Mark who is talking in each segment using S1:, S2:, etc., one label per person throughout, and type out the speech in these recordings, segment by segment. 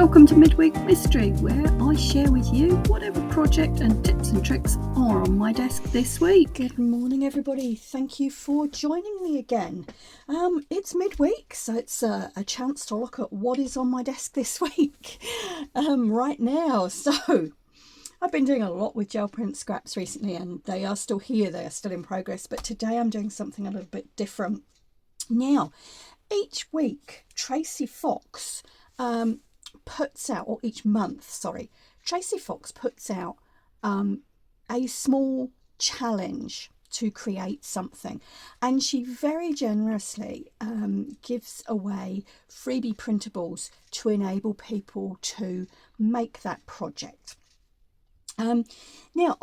S1: Welcome to Midweek Mystery, where I share with you whatever project and tips and tricks are on my desk this week.
S2: Good morning, everybody. Thank you for joining me again. It's midweek, so it's a chance to look at what is on my desk this week right now. So I've been doing a lot with gel print scraps recently, and they are still here. They are still in progress, but today I'm doing something a little bit different. Now, each week, Tracie Fox puts out, or each month, sorry, Tracie Fox puts out a small challenge to create something, and she very generously gives away freebie printables to enable people to make that project. Now,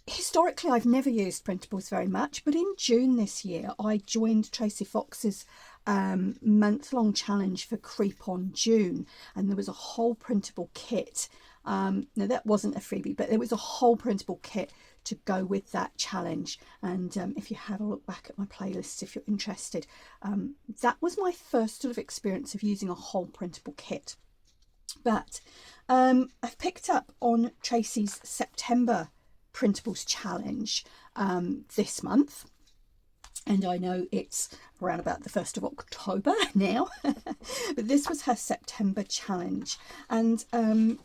S2: historically I've never used printables very much, but in June this year I joined Tracie Fox's month-long challenge for Creep on June, and there was a whole printable kit. Now that wasn't a freebie, but there was a whole printable kit to go with that challenge, and if you have a look back at my playlist if you're interested, that was my first sort of experience of using a whole printable kit. But I've picked up on Tracie's September printables challenge this month, and I know it's around about the 1st of October now, but this was her September challenge, and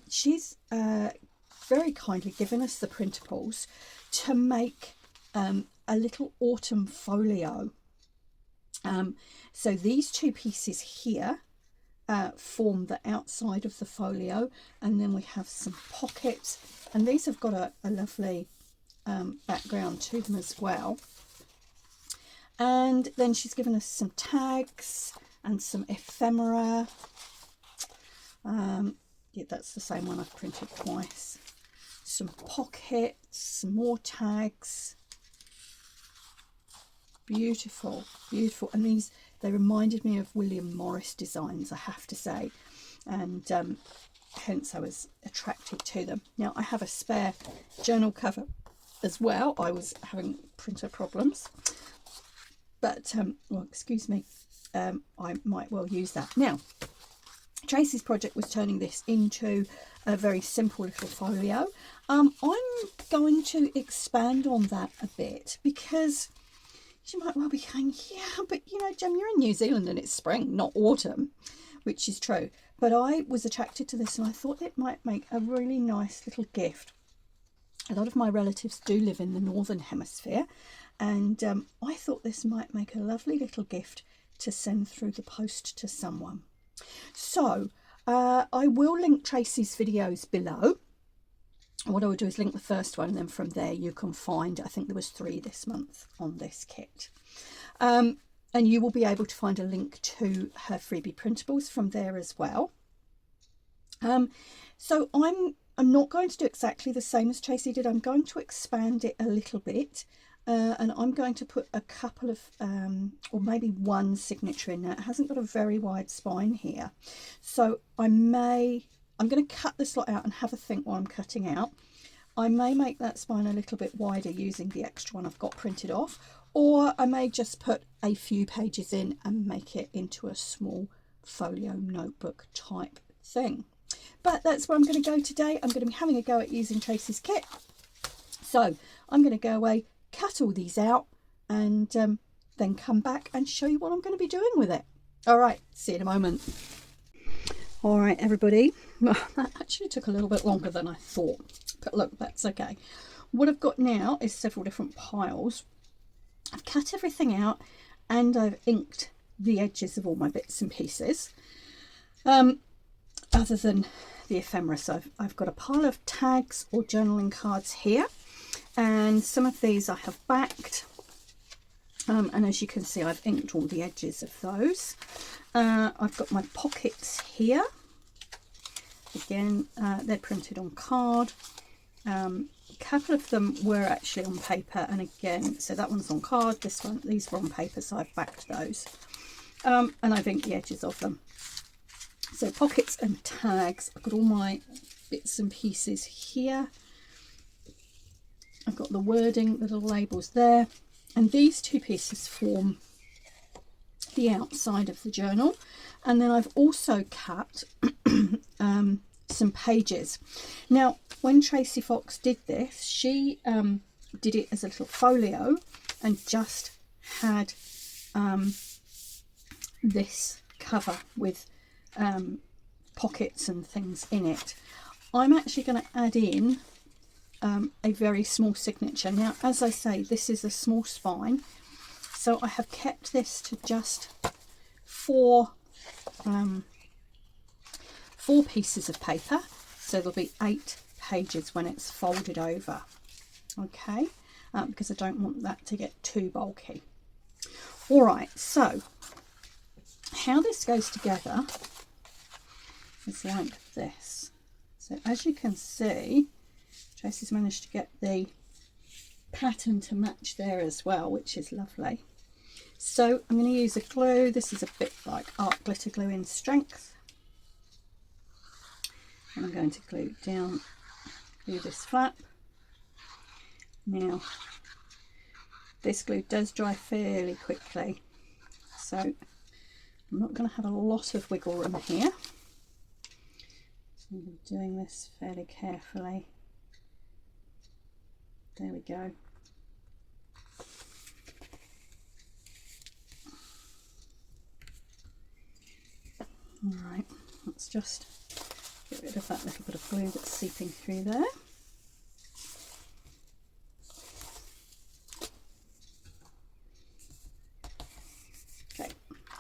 S2: she's very kindly given us the printables to make a little autumn folio. So these two pieces here form the outside of the folio, and then we have some pockets, and these have got a lovely background to them as well. And then she's given us some tags and some ephemera. Yeah, that's the same one I've printed twice. Some pockets, some more tags. Beautiful, beautiful. And these, they reminded me of William Morris designs, I have to say, and hence I was attracted to them. Now I have a spare journal cover as well. I was having printer problems, but well, excuse me, I might well use that. Now, Tracie's project was turning this into a very simple little folio. I'm going to expand on that a bit, because you might well be going, yeah, but you know, Jem, you're in New Zealand and it's spring, not autumn, which is true. But I was attracted to this, and I thought it might make a really nice little gift. A lot of my relatives do live in the Northern Hemisphere, and I thought this might make a lovely little gift to send through the post to someone. So I will link Tracie's videos below. What I will do is link the first one, and then from there you can find, I think there was 3 this month on this kit. And you will be able to find a link to her freebie printables from there as well. So I'm not going to do exactly the same as Tracie did. I'm going to expand it a little bit, and I'm going to put a couple of, or maybe one signature in there. It hasn't got a very wide spine here, so I'm going to cut this lot out and have a think while I'm cutting out. I may make that spine a little bit wider using the extra one I've got printed off, or I may just put a few pages in and make it into a small folio notebook type thing. But that's where I'm going to go today. I'm going to be having a go at using Tracie's kit. So I'm going to go away, cut all these out, and then come back and show you what I'm going to be doing with it. All right, see you in a moment. All right, everybody. Well, that actually took a little bit longer than I thought, but look, that's okay. What I've got now is several different piles. I've cut everything out, and I've inked the edges of all my bits and pieces, other than the ephemera. So I've got a pile of tags or journaling cards here, and some of these I have backed, and as you can see, I've inked all the edges of those. I've got my pockets here. Again, they're printed on card. A couple of them were actually on paper, and again, so that one's on card, these were on paper, so I've backed those. And I've inked the edges of them. So pockets and tags, I've got all my bits and pieces here. I've got the wording, the little labels there, and these two pieces form the outside of the journal. And then I've also cut some pages. Now, when Tracie Fox did this, she did it as a little folio and just had this cover with pockets and things in it. I'm actually going to add in a very small signature. Now, as I say, this is a small spine, so I have kept this to just four pieces of paper, so there'll be 8 pages when it's folded over. Okay, because I don't want that to get too bulky. All right, so how this goes together is like this. So as you can see, Tracie's managed to get the pattern to match there as well, which is lovely. So I'm going to use a glue. This is a bit like art glitter glue in strength. And I'm going to glue down through this flap. Now, this glue does dry fairly quickly, so I'm not going to have a lot of wiggle room here. So I'm doing this fairly carefully. There we go. All right, let's just get rid of that little bit of glue that's seeping through there. Okay,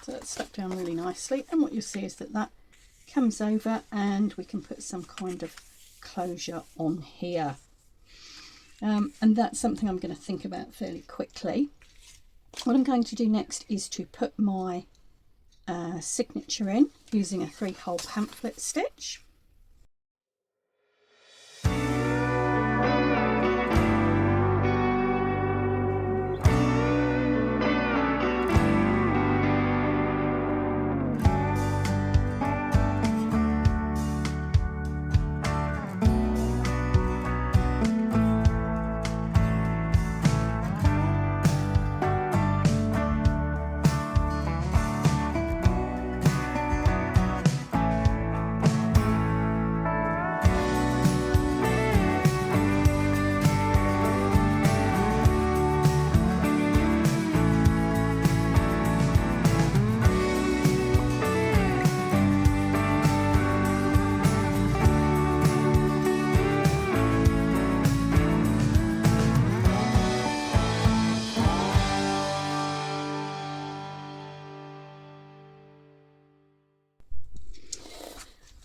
S2: so that's stuck down really nicely, and what you'll see is that that comes over and we can put some kind of closure on here. And that's something I'm going to think about fairly quickly. What I'm going to do next is to put my signature in using a 3-hole pamphlet stitch.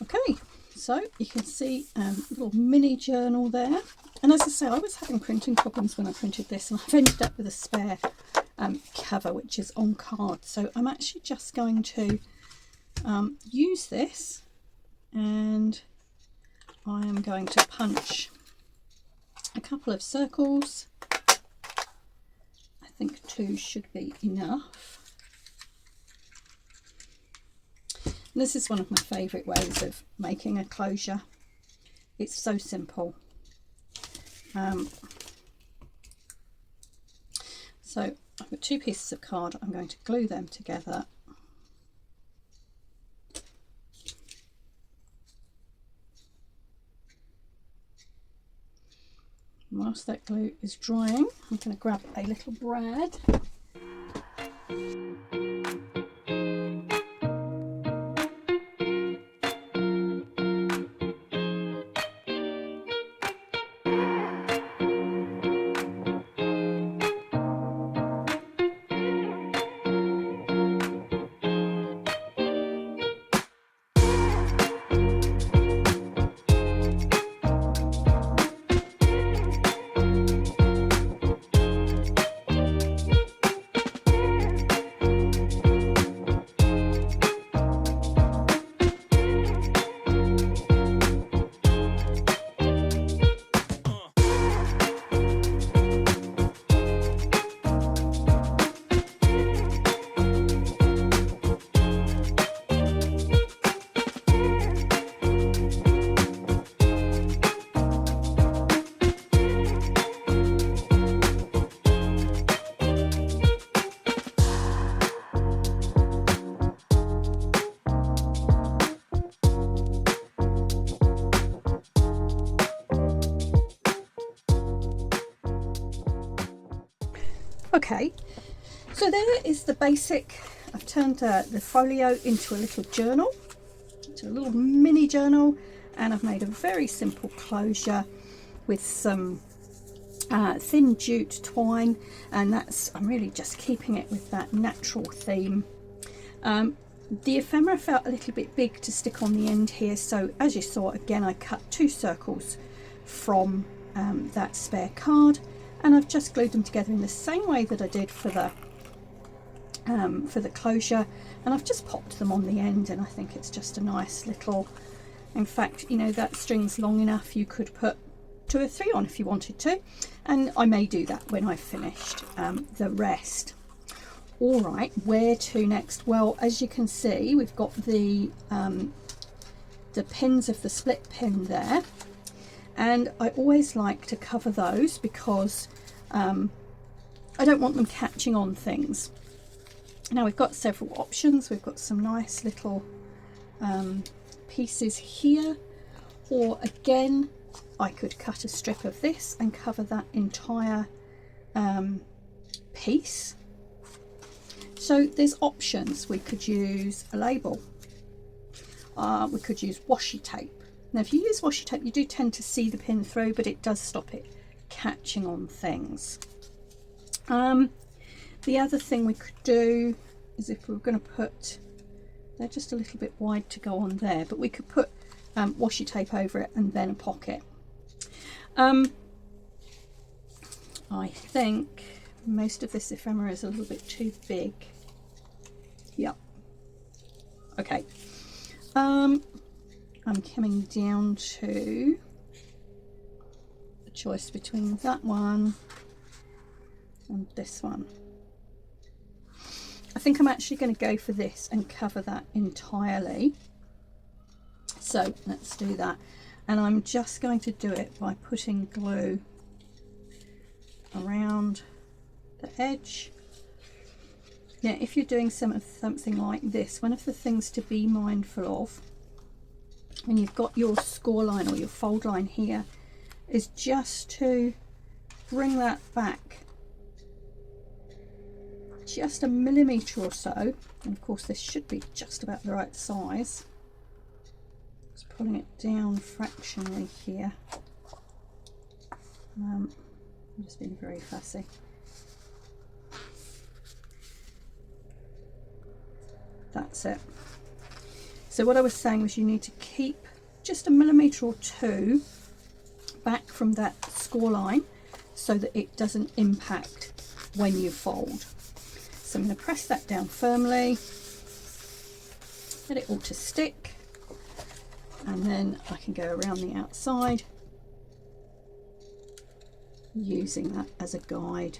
S2: Okay, so you can see a little mini journal there, and as I say, I was having printing problems when I printed this, and I've ended up with a spare cover which is on card, so I'm actually just going to use this, and I am going to punch a couple of circles. I think 2 should be enough. And this is one of my favourite ways of making a closure. It's so simple. So I've got 2 pieces of card. I'm going to glue them together. Whilst that glue is drying, I'm going to grab a little brad. Okay, so there is the basic. I've turned the folio into a little journal, into a little mini journal, and I've made a very simple closure with some thin jute twine, and I'm really just keeping it with that natural theme. The ephemera felt a little bit big to stick on the end here, so as you saw, again, I cut 2 circles from that spare card, and I've just glued them together in the same way that I did for the closure, and I've just popped them on the end, and I think it's just a nice little, in fact, you know, that string's long enough, you could put 2 or 3 on if you wanted to, and I may do that when I've finished the rest. All right, where to next? Well, as you can see, we've got the pins of the split pin there, and I always like to cover those because I don't want them catching on things. Now we've got several options. We've got some nice little pieces here, or again, I could cut a strip of this and cover that entire piece. So there's options. We could use a label. We could use washi tape. Now if you use washi tape, you do tend to see the pin through, but it does stop it catching on things. The other thing we could do is, if we were going to put, they're just a little bit wide to go on there, but we could put washi tape over it and then a pocket. I think most of this ephemera is a little bit too big. Yep. Okay. I'm coming down to the choice between that one and this one. I think I'm actually going to go for this and cover that entirely. So let's do that. And I'm just going to do it by putting glue around the edge. Now, if you're doing something like this, one of the things to be mindful of when you've got your score line or your fold line here is just to bring that back just a millimetre or so, and of course this should be just about the right size. Just pulling it down fractionally here. I'm just being very fussy. That's it. So what I was saying was you need to keep just a millimetre or 2 back from that score line so that it doesn't impact when you fold. So I'm going to press that down firmly, get it all to stick, and then I can go around the outside using that as a guide.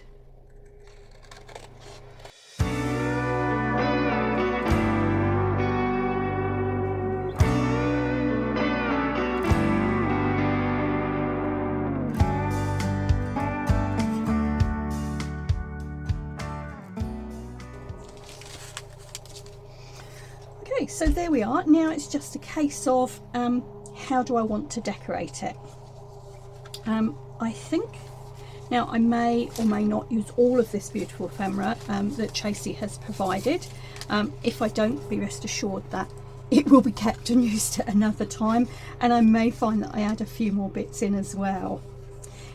S2: So there we are. Now it's just a case of how do I want to decorate it. I think now I may or may not use all of this beautiful ephemera that Tracie has provided. If I don't, be rest assured that it will be kept and used at another time, and I may find that I add a few more bits in as well.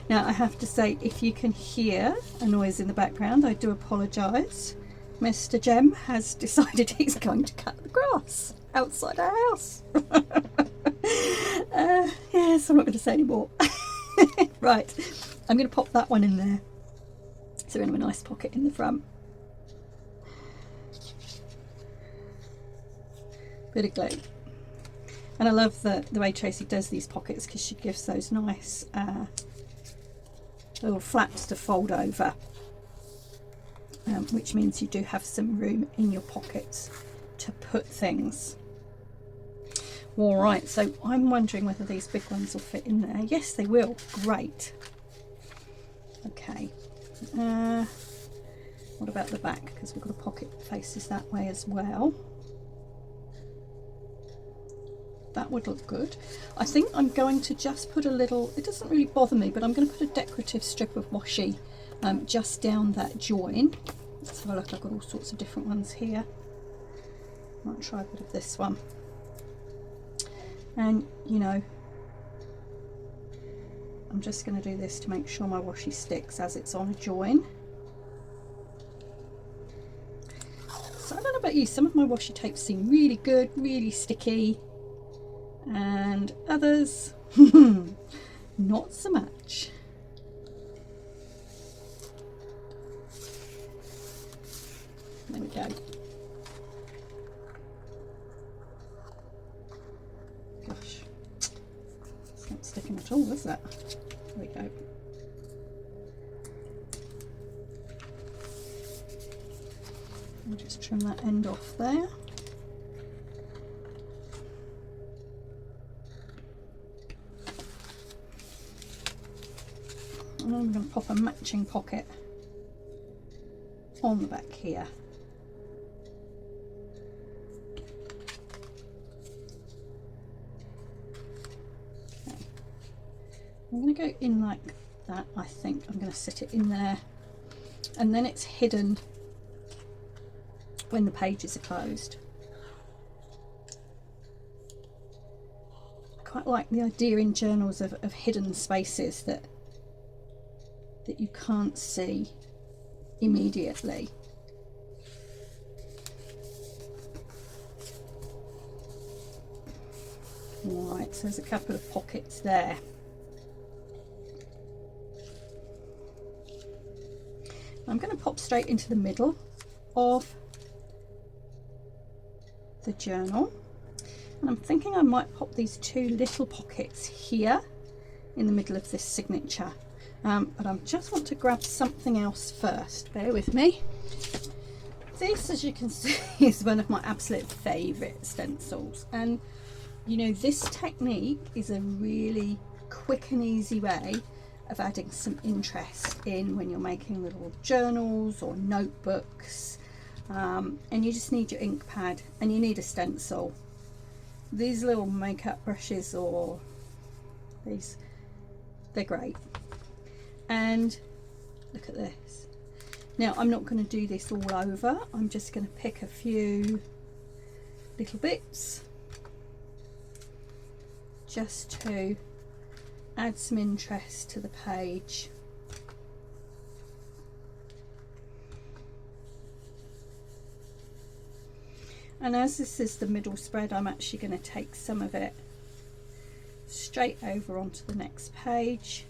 S2: Now I have to say, if you can hear a noise in the background, I do apologise. Mr. Jem has decided he's going to cut the grass outside our house. Yes, I'm not going to say any more. Right, I'm going to pop that one in there. So we're going to have a nice pocket in the front. Bit of glue. And I love the way Tracie does these pockets, because she gives those nice little flaps to fold over. Which means you do have some room in your pockets to put things. All right, so I'm wondering whether these big ones will fit in there. Yes, they will. Great. Okay. What about the back? Because we've got a pocket that faces that way as well. That would look good. I think I'm going to just put a little, it doesn't really bother me, but I'm going to put a decorative strip of washi just down that join. Let's have a look. I've got all sorts of different ones here. Might try a bit of this one. And you know, I'm just going to do this to make sure my washi sticks as it's on a join. So I don't know about you, some of my washi tapes seem really good, really sticky, and others not so much. There we go. Gosh, it's not sticking at all, is it? There we go. I'll just trim that end off there. And I'm going to pop a matching pocket on the back here. Okay. I'm going to go in like that. I think I'm going to sit it in there, and then it's hidden when the pages are closed. I quite like the idea in journals of hidden spaces that you can't see immediately. Right, so there's a couple of pockets there. I'm going to pop straight into the middle of the journal, and I'm thinking I might pop these two little pockets here in the middle of this signature, but I just want to grab something else first. Bear with me. This, as you can see, is one of my absolute favourite stencils, and you know, this technique is a really quick and easy way of adding some interest in when you're making little journals or notebooks. And you just need your ink pad and you need a stencil. These little makeup brushes, or these, they're great. And look at this. Now I'm not going to do this all over, I'm just going to pick a few little bits just to add some interest to the page. And as this is the middle spread, I'm actually going to take some of it straight over onto the next page.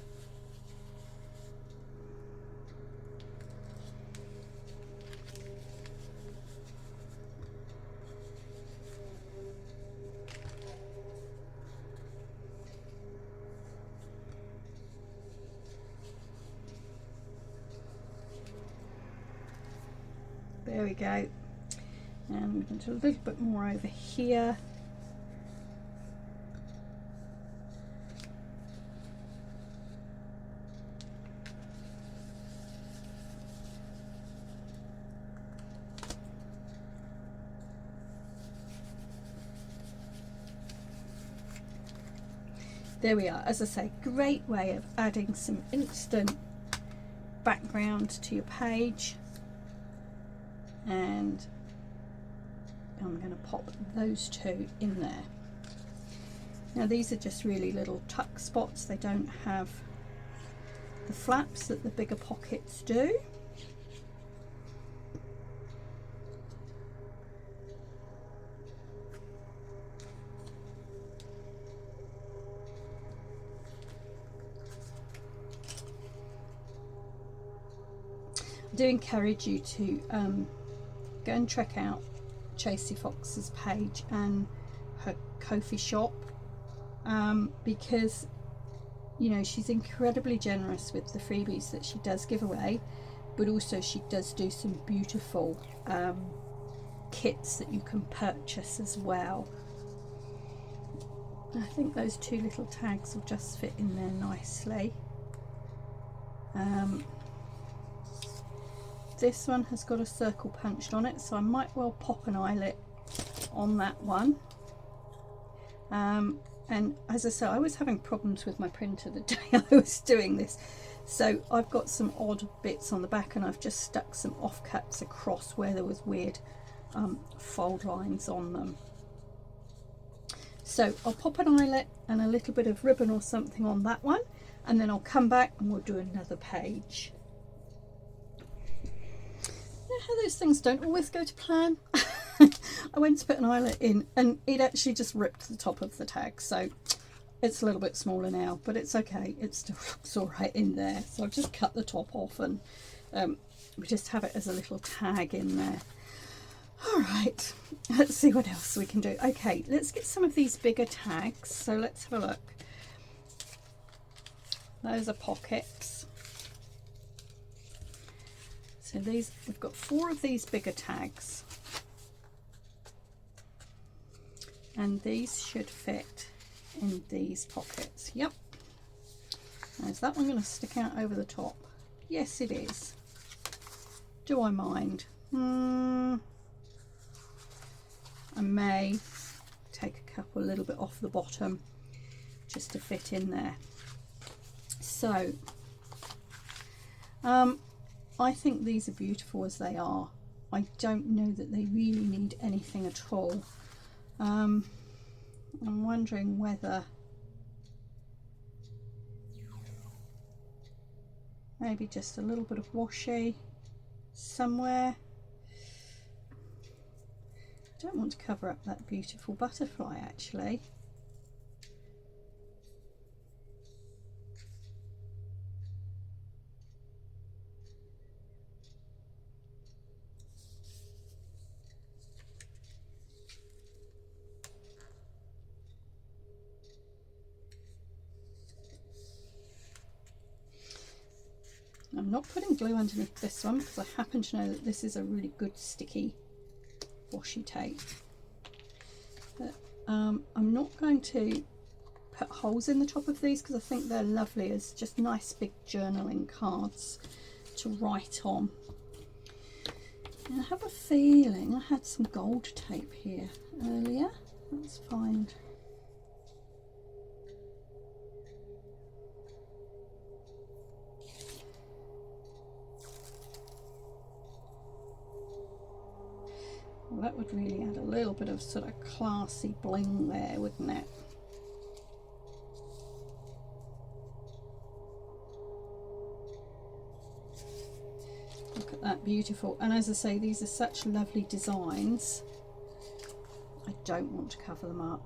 S2: There we go. And I'm going to do a little bit more over here. There we are. As I say, great way of adding some instant background to your page. And I'm going to pop those two in there. Now these are just really little tuck spots. They don't have the flaps that the bigger pockets do. I do encourage you to go and check out Tracie Fox's page and her Ko-fi shop, because you know, she's incredibly generous with the freebies that she does give away, but also she does do some beautiful kits that you can purchase as well. I think those two little tags will just fit in there nicely. This one has got a circle punched on it, so I might well pop an eyelet on that one. And as I said, I was having problems with my printer the day I was doing this. So I've got some odd bits on the back, and I've just stuck some offcuts across where there was weird fold lines on them. So I'll pop an eyelet and a little bit of ribbon or something on that one, and then I'll come back and we'll do another page. You know how those things don't always go to plan? I went to put an eyelet in and it actually just ripped the top of the tag, so it's a little bit smaller now, but it's okay, it still looks all right in there. So I've just cut the top off, and we just have it as a little tag in there. All right, let's see what else we can do. Okay, let's get some of these bigger tags. So let's have a look. Those are pockets. So these, we've got 4 of these bigger tags, and these should fit in these pockets. Yep. Now, is that one going to stick out over the top? Yes, it is. Do I mind? I may take a couple, a little bit off the bottom just to fit in there. So I think these are beautiful as they are. I don't know that they really need anything at all. I'm wondering whether maybe just a little bit of washi somewhere. I don't want to cover up that beautiful butterfly actually. I'm not putting glue underneath this one because I happen to know that this is a really good sticky washi tape. But I'm not going to put holes in the top of these because I think they're lovely as just nice big journaling cards to write on. And I have a feeling I had some gold tape here earlier. Let's find. Well, that would really add a little bit of sort of classy bling there, wouldn't it? Look at that, beautiful. And as I say, these are such lovely designs. I don't want to cover them up.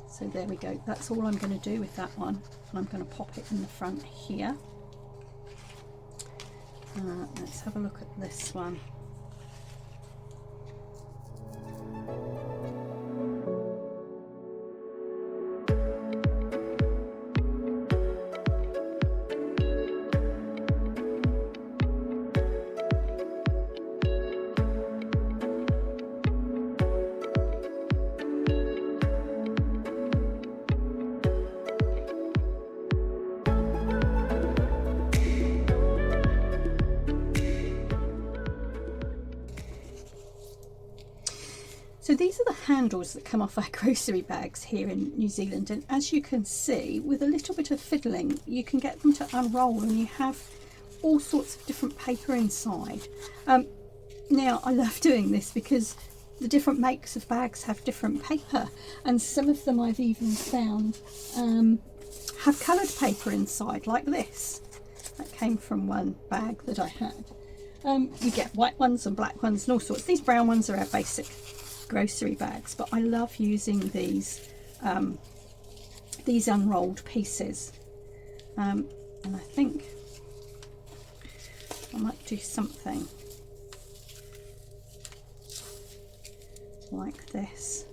S2: So there we go. That's all I'm going to do with that one. And I'm going to pop it in the front here. Let's have a look at this one. So these are the handles that come off our grocery bags here in New Zealand, and as you can see, with a little bit of fiddling you can get them to unroll and you have all sorts of different paper inside. Now I love doing this because the different makes of bags have different paper, and some of them I've even found have coloured paper inside, like this. That came from one bag that I had. You get white ones and black ones and all sorts. These brown ones are our basic grocery bags, but I love using these unrolled pieces, and I think I might do something like this.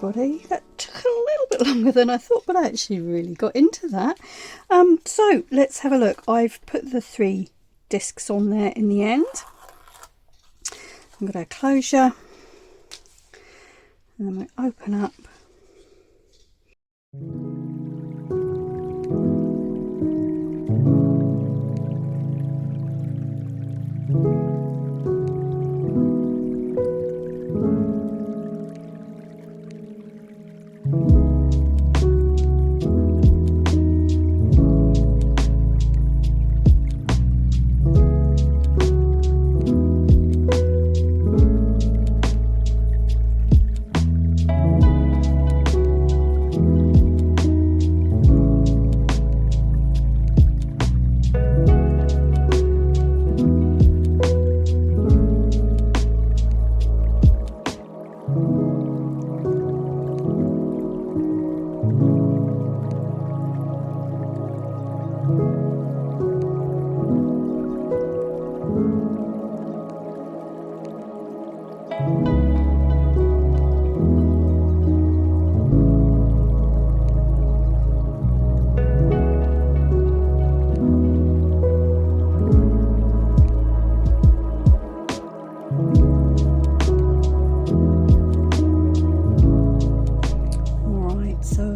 S2: everybody. That took a little bit longer than I thought, but I actually really got into that. So let's have a look. I've put the 3 discs on there in the end. I'm going to closure, and then we open up.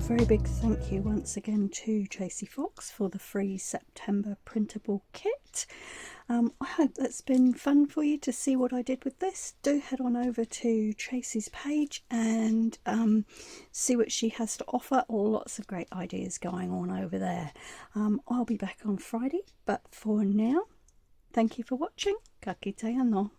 S2: Very big thank you once again to Tracie Fox for the free September printable kit. I hope that's been fun for you to see what I did with this. Do head on over to Tracie's page and see what she has to offer. Lots of great ideas going on over there. I'll be back on Friday, but for now, thank you for watching. Ka kite anō.